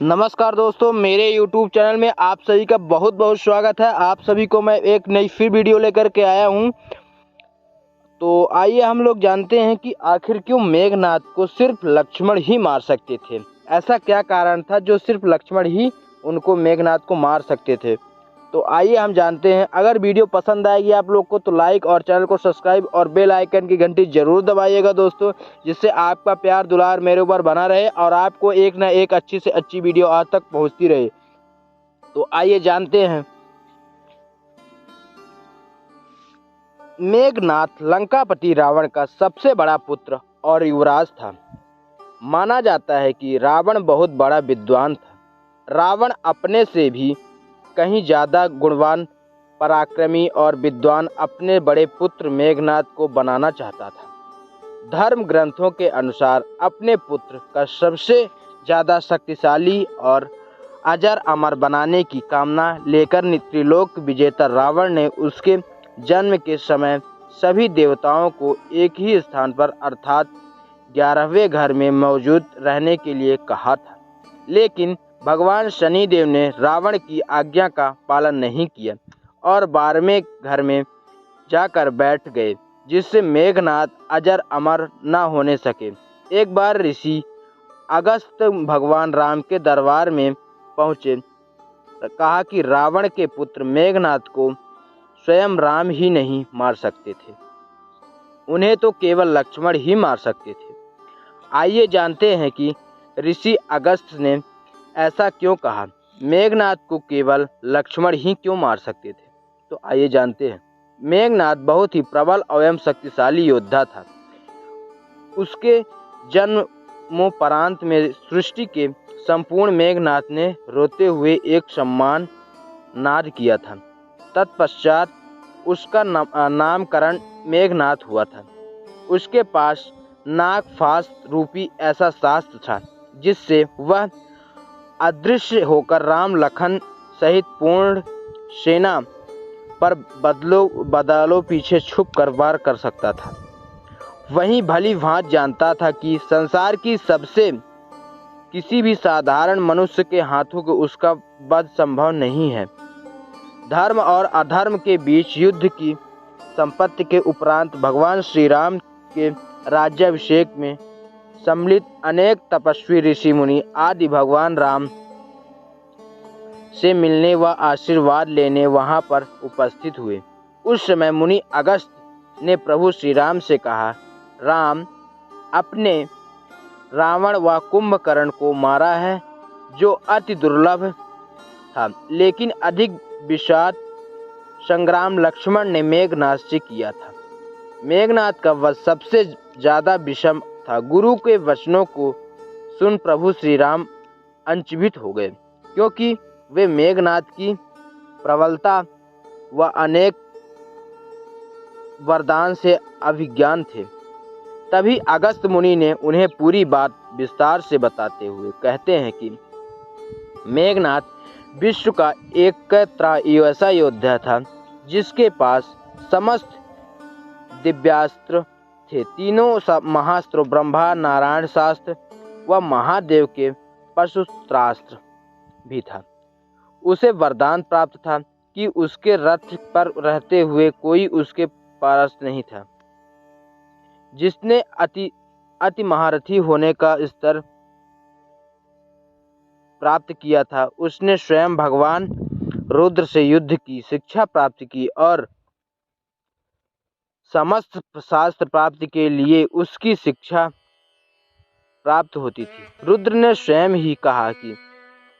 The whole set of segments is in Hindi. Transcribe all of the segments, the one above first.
नमस्कार दोस्तों, मेरे YouTube चैनल में आप सभी का बहुत बहुत स्वागत है। आप सभी को मैं एक नई फिर वीडियो लेकर के आया हूं। तो आइए हम लोग जानते हैं कि आखिर क्यों मेघनाद को सिर्फ लक्ष्मण ही मार सकते थे। ऐसा क्या कारण था जो सिर्फ लक्ष्मण ही उनको मेघनाद को मार सकते थे। तो आइए हम जानते हैं। अगर वीडियो पसंद आएगी आप लोग को तो लाइक और चैनल को सब्सक्राइब और बेल आइकन की घंटी जरूर दबाइएगा दोस्तों, जिससे आपका प्यार दुलार मेरे ऊपर बना रहे और आपको एक ना एक अच्छी से अच्छी वीडियो आज तक पहुंचती रहे। तो आइए जानते हैं। मेघनाद लंकापति रावण का सबसे बड़ा पुत्र और युवराज था। माना जाता है कि रावण बहुत बड़ा विद्वान था। रावण अपने से भी कहीं ज़्यादा गुणवान, पराक्रमी और विद्वान अपने बड़े पुत्र मेघनाद को बनाना चाहता था। धर्म ग्रंथों के अनुसार अपने पुत्र का सबसे ज़्यादा शक्तिशाली और अजर अमर बनाने की कामना लेकर त्रिलोक विजेता रावण ने उसके जन्म के समय सभी देवताओं को एक ही स्थान पर अर्थात 11वें घर में मौजूद रहने के लिए कहा था। लेकिन भगवान शनिदेव ने रावण की आज्ञा का पालन नहीं किया और 12वें घर में जाकर बैठ गए, जिससे मेघनाद अजर अमर न होने सके। एक बार ऋषि अगस्त भगवान राम के दरबार में पहुँचे। कहा कि रावण के पुत्र मेघनाद को स्वयं राम ही नहीं मार सकते थे, उन्हें तो केवल लक्ष्मण ही मार सकते थे। आइए जानते हैं कि ऋषि अगस्त ने ऐसा क्यों कहा। मेघनाद को केवल लक्ष्मण ही क्यों मार सकते थे, तो आइए जानते हैं। मेघनाद बहुत ही प्रबल एवं शक्तिशाली योद्धा था। उसके जन्मोपरांत में सृष्टि के संपूर्ण मेघनाद ने रोते हुए एक सम्मान नाद किया था। तत्पश्चात उसका नामकरण मेघनाद हुआ था। उसके पास नागफास रूपी ऐसा शास्त्र था जिससे वह अदृश्य होकर राम लखन सहित पूर्ण सेना पर बदलो पीछे छुप कर वार कर सकता था। वहीं भली भांति जानता था कि संसार की सबसे किसी भी साधारण मनुष्य के हाथों को उसका वध संभव नहीं है। धर्म और अधर्म के बीच युद्ध की संपत्ति के उपरांत भगवान श्री राम के राज्याभिषेक में सम्मिलित अनेक तपस्वी ऋषि मुनि आदि भगवान राम से मिलने व आशीर्वाद लेने वहां पर उपस्थित हुए। उस समय मुनि अगस्त ने प्रभु श्री राम से कहा, राम अपने रावण व कुंभकर्ण को मारा है, जो अति दुर्लभ था, लेकिन अधिक विषाद संग्राम लक्ष्मण ने मेघनाद से किया था। मेघनाद का वध सबसे ज्यादा विषम था। गुरु के वचनों को सुन प्रभु श्री राम अचंभित हो गए, क्योंकि वे मेघनाद की प्रबलता व अनेक वरदान से अभिज्ञान थे। तभी अगस्त मुनि ने उन्हें पूरी बात विस्तार से बताते हुए कहते हैं कि मेघनाद विश्व का एक ऐसा योद्धा था जिसके पास समस्त दिव्यास्त्र थे। तीनों महास्त्र ब्रह्मा नारायण शास्त्र व महादेव के परशुस्त्रास्त्र भी था। उसे वरदान प्राप्त था कि उसके रथ पर रहते हुए कोई उसके पास नहीं था। जिसने अति महारथी होने का स्तर प्राप्त किया था, उसने स्वयं भगवान रुद्र से युद्ध की शिक्षा प्राप्त की और समस्त शास्त्र प्राप्ति के लिए उसकी शिक्षा प्राप्त होती थी। रुद्र ने स्वयं ही कहा कि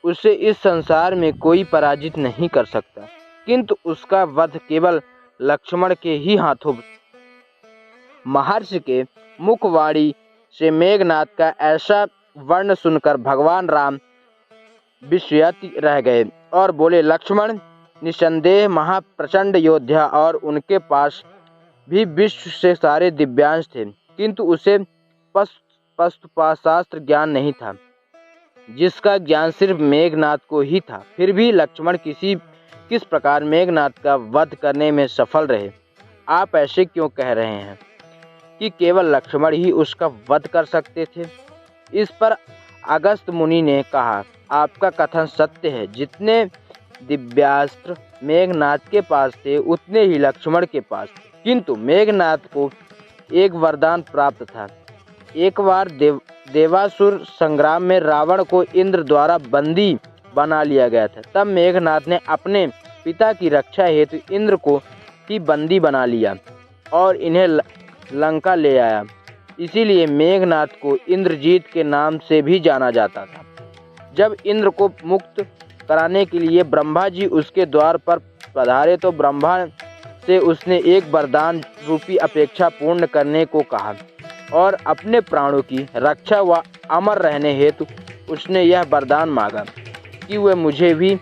उसे इस संसार में कोई पराजित नहीं कर सकता, किंतु उसका वध केवल लक्ष्मण के ही हाथों। महर्षि के मुखवाणी से मेघनाद का ऐसा वर्ण सुनकर भगवान राम विस्मित रह गए और बोले, लक्ष्मण निसंदेह महाप्रचंड योद्धा और उनके पास भी विश्व से सारे दिव्यांश थे, किंतु उसे शास्त्र ज्ञान नहीं था, जिसका ज्ञान सिर्फ मेघनाद को ही था। फिर भी लक्ष्मण किस प्रकार मेघनाद का वध करने में सफल रहे। आप ऐसे क्यों कह रहे हैं कि केवल लक्ष्मण ही उसका वध कर सकते थे। इस पर अगस्त मुनि ने कहा, आपका कथन सत्य है। जितने दिव्यास्त्र मेघनाद के पास थे उतने ही लक्ष्मण के पास थे, किंतु मेघनाद को एक वरदान प्राप्त था। एक बार देवासुर संग्राम में रावण को इंद्र द्वारा बंदी बना लिया गया था। तब मेघनाद ने अपने पिता की रक्षा हेतु इंद्र को ही बंदी बना लिया और इन्हें लंका ले आया। इसीलिए मेघनाद को इंद्रजीत के नाम से भी जाना जाता था। जब इंद्र को मुक्त कराने के लिए ब्रह्मा जी उसके द्वार पर पधारे तो ब्रह्मा से उसने एक वरदान रूपी अपेक्षा पूर्ण करने को कहा और अपने प्राणों की रक्षा व अमर रहने हेतु उसने यह वरदान मांगा कि वह मुझे भी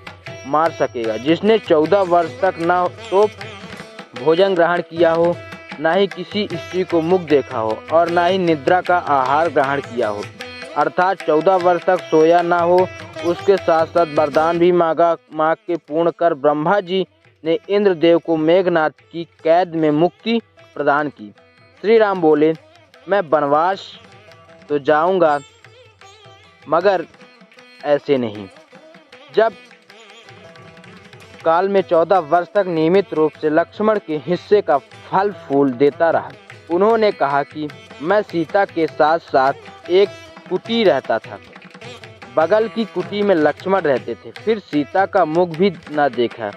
मार सकेगा, जिसने 14 वर्ष तक न तो भोजन ग्रहण किया हो, न ही किसी स्त्री को मुख देखा हो और न ही निद्रा का आहार ग्रहण किया हो, अर्थात 14 वर्ष तक सोया न हो। उसके साथ साथ वरदान भी मांग के पूर्ण कर ब्रह्मा जी ने इंद्रदेव को मेघनाद की कैद में मुक्ति प्रदान की। श्री राम बोले, मैं वनवास तो जाऊंगा मगर ऐसे नहीं। जब काल में 14 वर्ष तक नियमित रूप से लक्ष्मण के हिस्से का फल फूल देता रहा। उन्होंने कहा कि मैं सीता के साथ साथ एक कुटी रहता था। बगल की कुटी में लक्ष्मण रहते थे। फिर सीता का मुख भी न देखा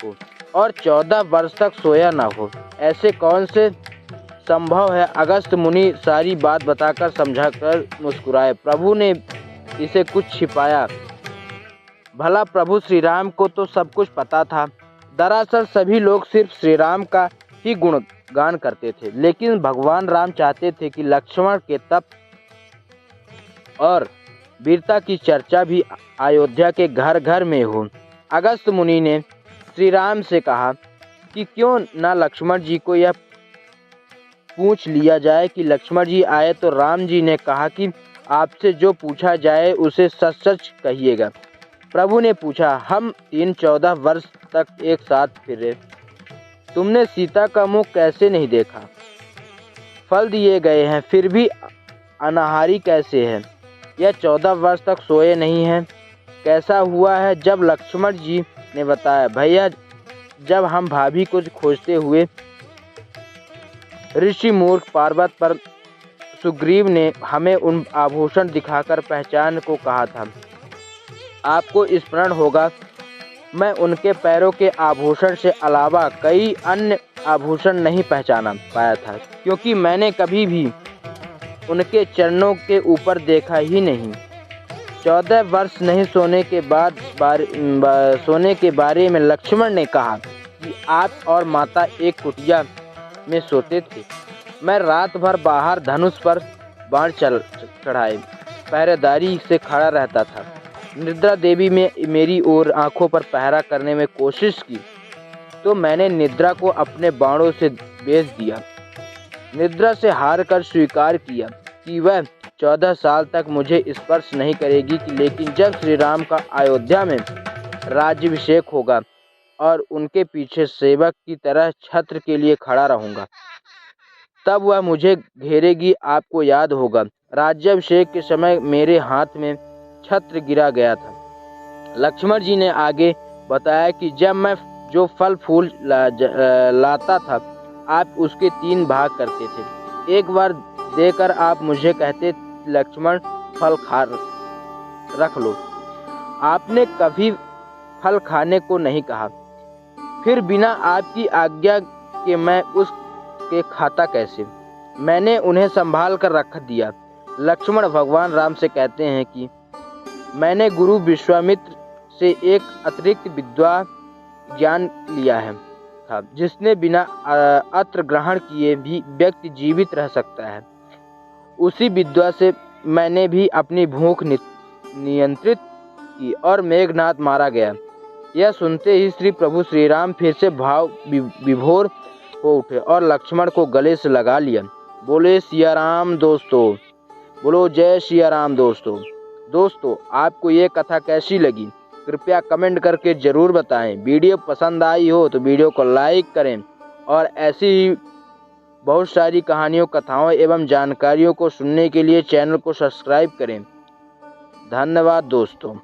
हो और 14 वर्ष तक सोया न हो, ऐसे कौन से संभव है? अगस्त मुनि सारी बात बताकर समझाकर मुस्कुराए। प्रभु ने इसे कुछ छिपाया। भला प्रभु श्री राम को तो सब कुछ पता था। दरअसल सभी लोग सिर्फ श्री राम का ही गुणगान करते थे, लेकिन भगवान राम चाहते थे कि लक्ष्मण के तप और वीरता की चर्चा भी अयोध्या के घर घर में हो। अगस्त मुनि ने श्री राम से कहा कि क्यों न लक्ष्मण जी को यह पूछ लिया जाए कि लक्ष्मण जी आए तो राम जी ने कहा कि आपसे जो पूछा जाए उसे सच सच कहिएगा। प्रभु ने पूछा, हम 14 वर्ष तक एक साथ फिरे, तुमने सीता का मुख कैसे नहीं देखा? फल दिए गए हैं फिर भी अनाहारी कैसे है? यह 14 वर्ष तक सोए नहीं हैं, कैसा हुआ है? जब लक्ष्मण जी ने बताया, भैया जब हम भाभी को खोजते हुए ऋषि मूर्ख पर्वत पर सुग्रीव ने हमें उन आभूषण दिखाकर पहचान को कहा था। आपको स्मरण होगा मैं उनके पैरों के आभूषण से अलावा कई अन्य आभूषण नहीं पहचाना पाया था, क्योंकि मैंने कभी भी उनके चरणों के ऊपर देखा ही नहीं। 14 वर्ष नहीं सोने के बारे में लक्ष्मण ने कहा कि आप और माता एक कुटिया में सोते थे। मैं रात भर बाहर धनुष पर बाण चढ़ाए पहरेदारी से खड़ा रहता था। निद्रा देवी में मेरी ओर आंखों पर पहरा करने में कोशिश की तो मैंने निद्रा को अपने बाणों से बेच दिया। निद्रा से हार कर स्वीकार किया कि वह 14 साल तक मुझे स्पर्श नहीं करेगी, लेकिन जब श्री राम का अयोध्या में राज्याभिषेक होगा और उनके पीछे सेवक की तरह छत्र के लिए खड़ा रहूंगा, तब वह मुझे घेरेगी। आपको याद होगा राज्याभिषेक के समय मेरे हाथ में छत्र गिरा गया था। लक्ष्मण जी ने आगे बताया कि जब मैं जो फल फूल लाता था आप उसके 3 भाग करते थे। एक बार देकर आप मुझे कहते, लक्ष्मण फल खा रख लो। आपने कभी फल खाने को नहीं कहा। फिर बिना आपकी आज्ञा के मैं उसके खाता कैसे? मैंने उन्हें संभाल कर रख दिया। लक्ष्मण भगवान राम से कहते हैं कि मैंने गुरु विश्वामित्र से एक अतिरिक्त विद्या ज्ञान लिया है था, जिसने बिना अत्र ग्रहण किए भी व्यक्ति जीवित रह सकता है। उसी विद्या से मैंने भी अपनी भूख नियंत्रित की और मेघनाद मारा गया। यह सुनते ही श्री प्रभु श्री राम फिर से भाव विभोर हो उठे और लक्ष्मण को गले से लगा लिया। बोले सिया राम दोस्तों, बोलो जय सिया राम दोस्तों आपको ये कथा कैसी लगी कृपया कमेंट करके ज़रूर बताएं। वीडियो पसंद आई हो तो वीडियो को लाइक करें और ऐसी ही बहुत सारी कहानियों, कथाओं एवं जानकारियों को सुनने के लिए चैनल को सब्सक्राइब करें। धन्यवाद दोस्तों।